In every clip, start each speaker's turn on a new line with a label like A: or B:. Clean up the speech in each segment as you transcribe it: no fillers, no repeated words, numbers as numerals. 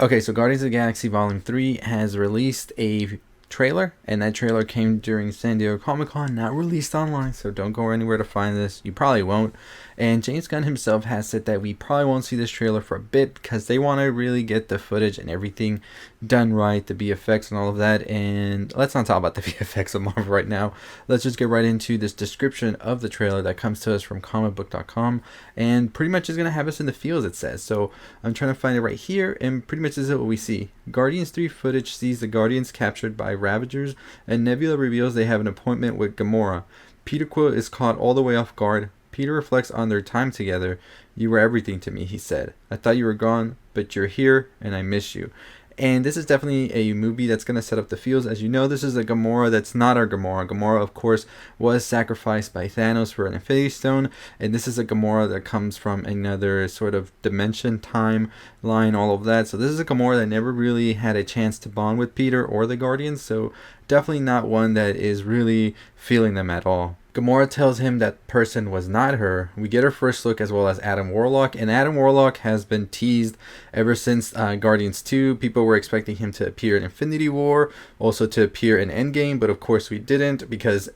A: Okay, so Guardians of the Galaxy Volume 3 has released a trailer, and that trailer came during San Diego Comic-Con, not released online, so don't go anywhere to find this. You probably won't. And James Gunn himself has said that we probably won't see this trailer for a bit because they want to really get the footage and everything done right, the VFX and all of that. And let's not talk about the VFX of Marvel right now. Let's just get right into this description of the trailer that comes to us from comicbook.com, and pretty much is going to have us in the feels, it says. So I'm trying to find it right here, and pretty much this is what we see. Guardians 3 footage sees the Guardians captured by Ravagers, and Nebula reveals they have an appointment with Gamora. Peter Quill is caught all the way off guard. Peter reflects on their time together. You were everything to me, he said. I thought you were gone, but you're here, and I miss you. And this is definitely a movie that's going to set up the feels. As you know, this is a Gamora that's not our Gamora. Gamora, of course, was sacrificed by Thanos for an Infinity Stone. And this is a Gamora that comes from another sort of dimension, time line, all of that. So this is a Gamora that never really had a chance to bond with Peter or the Guardians. So definitely not one that is really feeling them at all. Gamora tells him that person was not her. We get our first look as well as Adam Warlock, and Adam Warlock has been teased ever since Guardians 2. People were expecting him to appear in Infinity War, also to appear in Endgame, but of course we didn't, because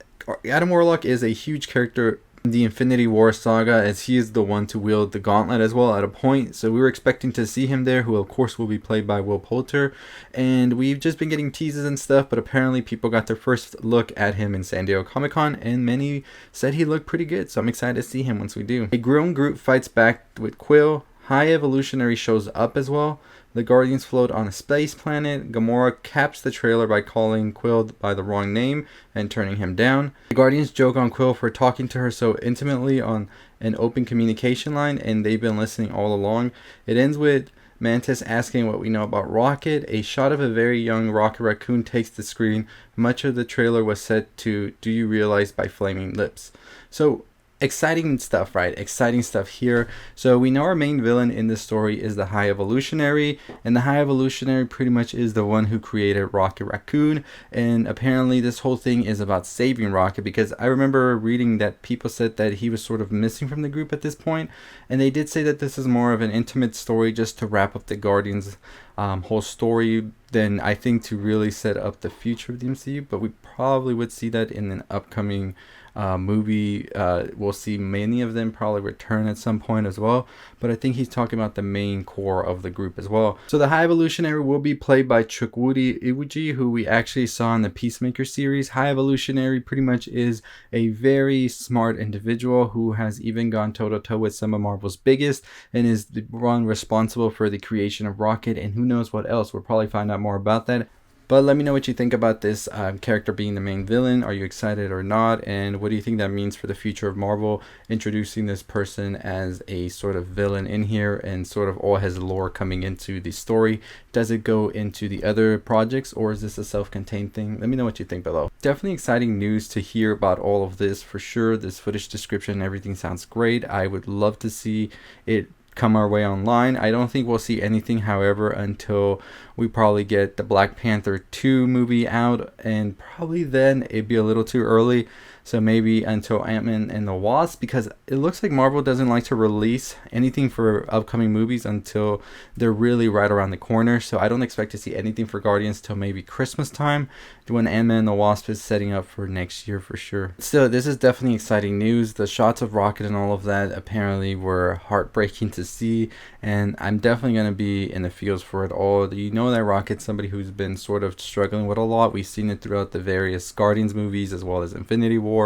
A: Adam Warlock is a huge character in the Infinity War saga, as he is the one to wield the gauntlet as well at a point. So we were expecting to see him there, who of course will be played by Will Poulter. And we've just been getting teases and stuff, but apparently people got their first look at him in San Diego Comic-Con, and many said he looked pretty good. So I'm excited to see him once we do. A grown Groot fights back with Quill. High Evolutionary shows up as well. The Guardians float on a space planet. Gamora caps the trailer by calling Quill by the wrong name and turning him down. The Guardians joke on Quill for talking to her so intimately on an open communication line, and they've been listening all along. It ends with Mantis asking what we know about Rocket. A shot of a very young Rocket Raccoon takes the screen. Much of the trailer was set to "Do You Realize" by Flaming Lips. So exciting stuff, right? Exciting stuff here. So we know our main villain in this story is the High Evolutionary, and the High Evolutionary pretty much is the one who created Rocket Raccoon, and apparently this whole thing is about saving Rocket, because I remember reading that people said that he was sort of missing from the group at this point, and they did say that this is more of an intimate story just to wrap up the Guardians whole story than I think to really set up the future of the MCU, but we probably would see that in an upcoming movie. We'll see many of them probably return at some point as well, but I think he's talking about the main core of the group as well. So the High Evolutionary will be played by Chukwudi Iwuji, who we actually saw in the Peacemaker series. High Evolutionary pretty much is a very smart individual who has even gone toe-to-toe with some of Marvel's biggest, and is the one responsible for the creation of Rocket, and who knows what else. We'll probably find out more about that. But let me know what you think about this character being the main villain. Are you excited or not? And what do you think that means for the future of Marvel, introducing this person as a sort of villain in here, and sort of all his lore coming into the story? Does it go into the other projects, or is this a self-contained thing? Let me know what you think below. Definitely exciting news to hear about all of this for sure. This footage description, everything sounds great. I would love to see it come our way online. I don't think we'll see anything, however, until we probably get the Black Panther 2 movie out, and probably then it'd be a little too early. So maybe until Ant-Man and the Wasp, because it looks like Marvel doesn't like to release anything for upcoming movies until they're really right around the corner. So I don't expect to see anything for Guardians till maybe Christmas time, when Ant-Man and the Wasp is setting up for next year for sure. Still, this is definitely exciting news. The shots of Rocket and all of that apparently were heartbreaking to see, and I'm definitely going to be in the feels for it all. You know that Rocket's somebody who's been sort of struggling with a lot. We've seen it throughout the various Guardians movies as well as Infinity War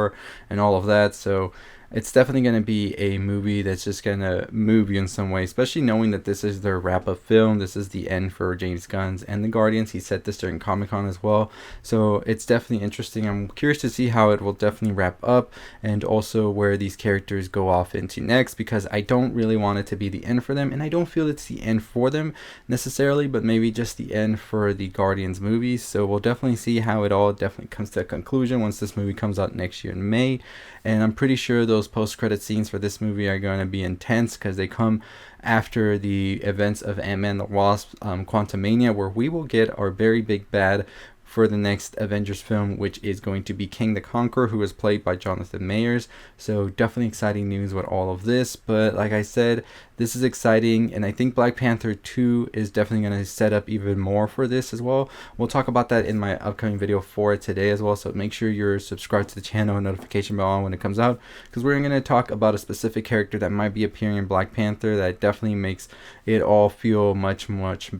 A: and all of that. So it's definitely going to be a movie that's just going to move you in some way, especially knowing that this is their wrap-up film. This is the end for James Gunn's and the Guardians. He said this during Comic-Con as well. So it's definitely interesting. I'm curious to see how it will definitely wrap up, and also where these characters go off into next, because I don't really want it to be the end for them, and I don't feel it's the end for them necessarily, but maybe just the end for the Guardians movies. So we'll definitely see how it all definitely comes to a conclusion once this movie comes out next year in May. And I'm pretty sure those post-credit scenes for this movie are going to be intense, because they come after the events of Ant-Man the Wasp Quantumania, where we will get our very big bad for the next Avengers film, which is going to be King the Conqueror, who is played by Jonathan Mayers. So definitely exciting news with all of this. But like I said, this is exciting, and I think Black Panther 2 is definitely going to set up even more for this as well. We'll talk about that in my upcoming video for today as well, so make sure you're subscribed to the channel and notification bell on when it comes out, because we're going to talk about a specific character that might be appearing in Black Panther that definitely makes it all feel much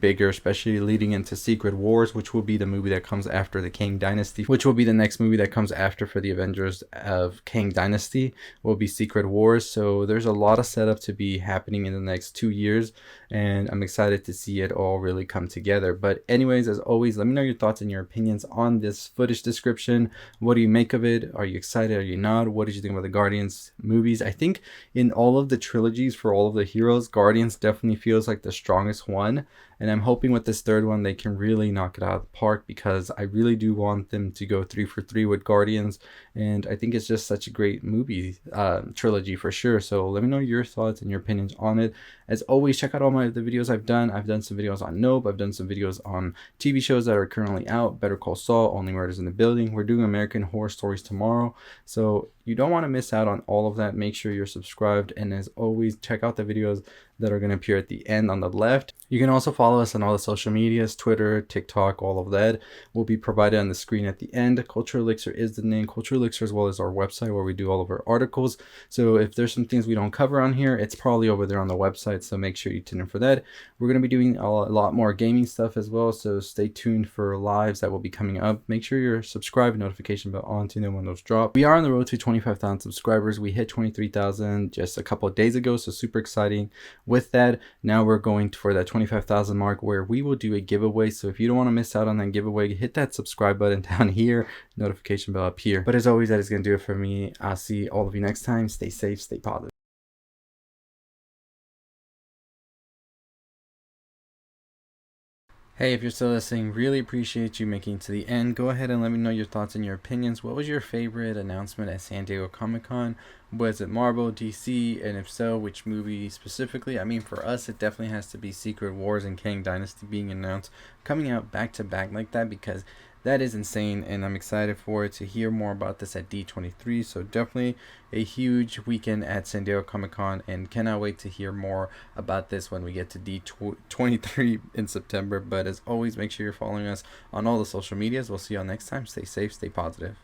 A: bigger, especially leading into Secret Wars, which will be the movie that comes after the Kang Dynasty, which will be the next movie that comes after for the Avengers of Kang Dynasty, will be Secret Wars. So there's a lot of setup to be happening in the next 2 years, and I'm excited to see it all really come together. But anyways, as always, let me know your thoughts and your opinions on this footage description. What do you make of it? Are you excited? Are you not? What did you think about the Guardians movies? I think in all of the trilogies for all of the heroes, Guardians definitely feels like the strongest one, and I'm hoping with this third one they can really knock it out of the park, because I really do want them to go 3 for 3 with Guardians, and I think it's just such a great movie trilogy for sure. So let me know your thoughts and your opinions on it. As always, check out all the videos I've done. I've done some videos on Nope. I've done some videos on TV shows that are currently out. Better Call Saul, Only Murders in the Building. We're doing American Horror Stories tomorrow, so you don't want to miss out on all of that. Make sure you're subscribed, and as always, check out the videos that are going to appear at the end on the left. You can also follow us on all the social medias, Twitter, TikTok, all of that will be provided on the screen at the end. Culture Elixir is the name. Culture Elixir, as well as our website where we do all of our articles. So if there's some things we don't cover on here, it's probably over there on the website, so make sure you tune in for that. We're going to be doing a lot more gaming stuff as well, so stay tuned for lives that will be coming up. Make sure you're subscribed, notification bell on to know when those drop. We are on the road to 25,000 subscribers. We hit 23,000 just a couple of days ago, so super exciting. With that, now we're going for that 25,000 mark, where we will do a giveaway. So if you don't want to miss out on that giveaway, hit that subscribe button down here, notification bell up here. But as always, that is going to do it for me. I'll see all of you next time. Stay safe, stay positive. Hey, if you're still listening, really appreciate you making it to the end. Go ahead and let me know your thoughts and your opinions. What was your favorite announcement at San Diego Comic-Con? Was it Marvel, DC, and if so, which movie specifically? I mean, for us, it definitely has to be Secret Wars and Kang Dynasty being announced, coming out back to back like that, because that is insane, and I'm excited for it to hear more about this at D23. So definitely a huge weekend at San Diego Comic-Con, and cannot wait to hear more about this when we get to D23 in September. But as always, make sure you're following us on all the social medias. We'll see y'all next time. Stay safe, stay positive.